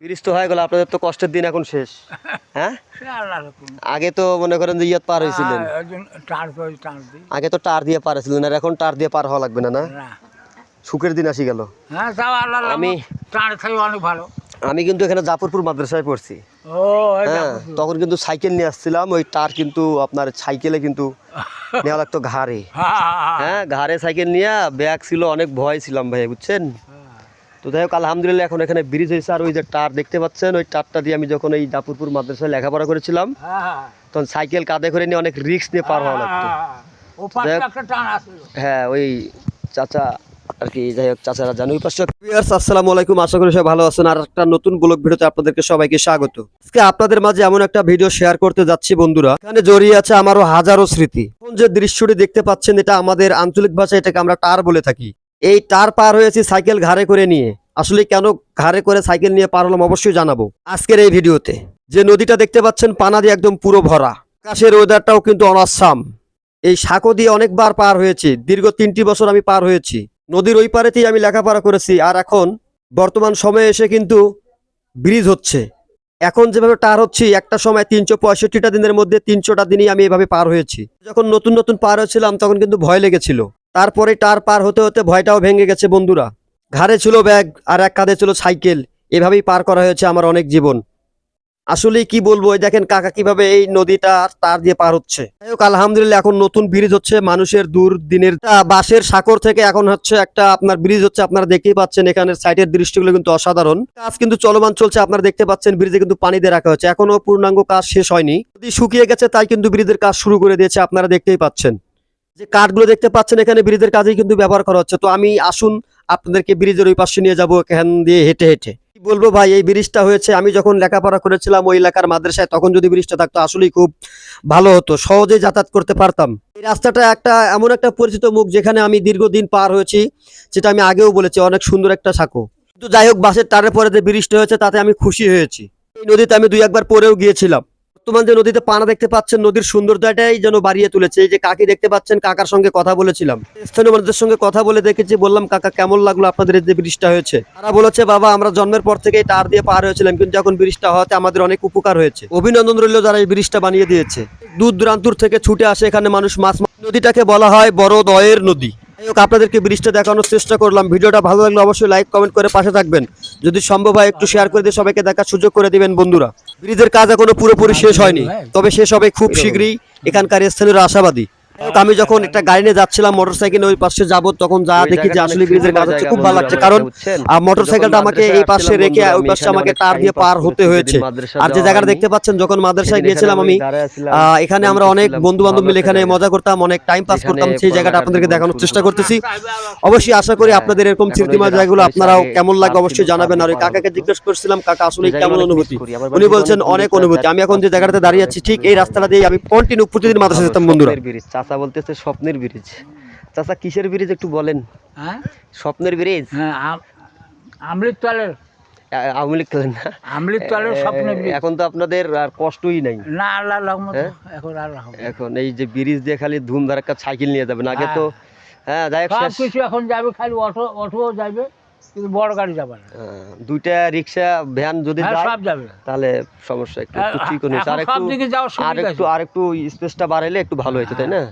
Bridge তো হয়ে গেল, আপনাদের তো কষ্টের দিন এখন শেষ। হ্যাঁ, আগে তো মনে করেন যে ইয়াত পার হয়েছিলেন, আগে তো টার দিয়ে পার হয়েছিলেন, আর এখন টার দিয়ে পার হওয়া লাগবে না। না, সুখের দিন আসি গেল। আমি কিন্তু এখানে জাফরপুর মাদ্রাসায় পড়ছি। হ্যাঁ, তখন কিন্তু সাইকেল নিয়ে আসছিলাম, ওই টার কিন্তু আপনার সাইকেলে কিন্তু নেওয়া লাগতো ঘাড়ে। হ্যাঁ, ঘাড়ে সাইকেল নিয়ে ব্যাগ ছিল, অনেক ভয় ছিলাম ভাই, বুঝছেন। তো যাই হোক, আলহামদুলিল্লাহ এখন এখানে ব্রিজ হয়েছে। আর ওই যে টার দেখতে পাচ্ছেন, ওই টারটা দিয়ে আমি যখন এই জাফরপুর মাদ্রাসায় লেখাপড়া করেছিলাম তখন সাইকেল কাঁধে করে নিয়ে অনেক রিস্ক নিয়ে পার হওয়া লাগতো। হ্যাঁ, ওই চাচা আর কি, যাই হোক চাচারা জানো। আসসালামু আলাইকুম, আশা করি সবাই ভালো আছেন। আর একটা নতুন ব্লগ ভিডিওতে আপনাদেরকে সবাইকে স্বাগত। আজকে আপনাদের মাঝে এমন একটা ভিডিও শেয়ার করতে যাচ্ছি বন্ধুরা, এখানে জড়িয়ে আছে আমারও হাজারো স্মৃতি। এখন যে দৃশ্যটি দেখতে পাচ্ছেন, এটা আমাদের আঞ্চলিক ভাষায় এটাকে আমরা টার বলে থাকি। এই টার পার হয়েছি সাইকেল ঘাড়ে করে নিয়ে। আসলে কেন ঘাড়ে করে সাইকেল নিয়ে পার হলাম অবশ্যই জানাবো আজকের এই ভিডিওতে। যে নদীটা দেখতে পাচ্ছেন পানা দিয়ে একদম পুরো ভরা, আকাশের ওয়েদারটাও কিন্তু অনাসাম। এই সাঁকো দিয়ে অনেকবার পার হয়েছি, দীর্ঘ 3টি বছর আমি পার হয়েছি। নদীর ওই পারেতেই আমি লেখাপড়া করেছি। আর এখন বর্তমান সময়ে এসে কিন্তু ব্রিজ হচ্ছে। এখন যেভাবে টার হচ্ছি, একটা সময় 365টা দিনের মধ্যে 300টা দিনই আমি এভাবে পার হয়েছি। যখন নতুন নতুন পার হয়েছিলাম তখন কিন্তু ভয় লেগেছিল, তারপরে টার পার হতে হতে ভয়টাও ভেঙে গেছে বন্ধুরা। ঘাড়ে ছিল ব্যাগ আর এক কাঁধে ছিল সাইকেল, এভাবেই পার করা হয়েছে আমার অনেক জীবন। আসলে কি বলবো, এই দেখেন কাকা কিভাবে এই নদীটা তার দিয়ে পার হচ্ছে। আলহামদুলিল্লাহ এখন নতুন ব্রিজ হচ্ছে, মানুষের দুর্দিনের বাঁশের সাঁকর থেকে এখন হচ্ছে একটা আপনার ব্রিজ হচ্ছে। আপনারা দেখতেই পাচ্ছেন এখানে সাইডের দৃশ্যগুলো কিন্তু অসাধারণ। কাজ কিন্তু চলমান চলছে, আপনারা দেখতে পাচ্ছেন ব্রিজে কিন্তু পানি দিয়ে রাখা হচ্ছে, এখনো পূর্ণাঙ্গ কাজ শেষ হয়নি। নদী শুকিয়ে গেছে তাই কিন্তু ব্রিজের কাজ শুরু করে দিয়েছে। আপনারা দেখতেই পাচ্ছেন যে কাঠগুলো দেখতে পাচ্ছেন এখানে ব্রিজের কাজেই কিন্তু ব্যবহার করা হচ্ছে। তো আমি আসুন আপনাদেরকে ব্রিজের ওই পাশে নিয়ে যাবো, এখান দিয়ে হেঁটে হেঁটে। কি বলবো ভাই, এই ব্রিজটা হয়েছে আমি যখন লেখাপড়া করেছিলাম ওই এলাকার মাদ্রাসায়, তখন যদি ব্রিজটা থাকতো আসলেই খুব ভালো হতো, সহজেই যাতায়াত করতে পারতাম। এই রাস্তাটা একটা এমন একটা পরিচিত মুখ যেখানে আমি দীর্ঘদিন পার হয়েছি, যেটা আমি আগেও বলেছি, অনেক সুন্দর একটা সাঁকো। কিন্তু যাই হোক, বাসের টারের পরে যে ব্রিজটা হয়েছে তাতে আমি খুশি হয়েছি। এই নদীতে আমি 2-1বার পরেও গিয়েছিলাম। বর্তমান যে নদীতে পানা দেখতে পাচ্ছেন, নদীর সৌন্দর্যটাই যেন বাড়িয়ে তুলেছে। এই যে কাকি দেখতে পাচ্ছেন, কাকার সঙ্গে কথা বলেছিলাম, স্থানীয় মানুষদের সঙ্গে কথা বলে দেখেছি। বললাম কাকা কেমন লাগলো আপনাদের এই যে ব্রিজটা হয়েছে। তারা বলেছে বাবা আমরা জন্মের পর থেকেই টার দিয়ে পার হয়েছিলাম, কিন্তু এখন ব্রিজটা হওয়াতে আমাদের অনেক উপকার হয়েছে। অভিনন্দন রইল যারা এই ব্রিজটা বানিয়ে দিয়েছে। দূর দূরান্তর থেকে ছুটে আসে এখানে মানুষ মাছ। নদীটাকে বলা হয় বড় দয়ের নদী। আপনাদেরকে ব্রিজটা দেখানোর চেষ্টা করলাম। ভিডিওটা ভালো লাগলে অবশ্যই লাইক কমেন্ট করে পাশে থাকবেন। যদি সম্ভব হয় একটু শেয়ার করে দিয়ে সবাইকে দেখার সুযোগ করে দিবেন বন্ধুরা। ব্রিজের কাজ এখনো পুরোপুরি শেষ হয়নি, তবে শেষ হবে খুব শীঘ্রই, এখানকার স্থানীয়রা আশাবাদী। আমি যখন একটা গাড়ি নিয়ে যাচ্ছিলাম মোটরসাইকেল ওই পাশে যাব, তখন যা দেখি যে আসলে ব্রিজের কাজ হচ্ছে, খুব ভালো লাগছে। কারণ মোটরসাইকেলটা আমাকে এই পাশে রেখে ওই পাশে আমাকে টার দিয়ে পার হতে হয়েছে। আর যে জায়গাটা দেখতে পাচ্ছেন, যখন মাদ্রাসায় গিয়েছিলাম আমি, এখানে আমরা অনেক বন্ধু বান্ধব মিলে এখানে মজা করতাম, অনেক টাইম পাস করতাম। সেই জায়গাটা আপনাদেরকে দেখানোর চেষ্টা করতেছি। অবশ্যই আশা করি আপনাদের এরকম স্মৃতিময় জায়গাগুলো আপনারাও কেমন লাগে অবশ্যই জানাবেন। আর ওই কাকাকে জিজ্ঞেস করছিলাম কাকা আসলে কেমন অনুভূতি, উনি বলছেন অনেক অনুভূতি। আমি এখন যে জায়গাটাতে দাঁড়িয়ে আছি ঠিক এই রাস্তাটা দিয়ে আমি কন্টিনিউ প্রতিদিন মাদ্রাসা যেতাম বন্ধুরা। চাচা বলতেছে স্বপ্নের ব্রিজ। চাচা কিসের ব্রিজ একটু বলেন। হ্যাঁ, স্বপ্নের ব্রিজ। হ্যাঁ, আমৃততলের আমৃততলের না, আমৃততলের স্বপ্নের ব্রিজ। এখন তো আপনাদের আর কষ্টই নাই না, আল্লাহর রহমত। এখন আর এখন এই যে ব্রিজ দিয়ে খালি ধুম ধারাক্কা সাইকেল নিয়ে যাবেন। আগে তো হ্যাঁ যাই হোক সব কিছু এখন যাবে, খালি অটো যাবে, কিন্তু বড় গাড়ি যাবে না। দুইটা রিক্সা ভ্যান যদি যায় সব যাবে, তাহলে সমস্যা একটু ঠিক হচ্ছে। আর একটু স্পেসটা বাড়াইলে একটু ভালো হতো, তাই না?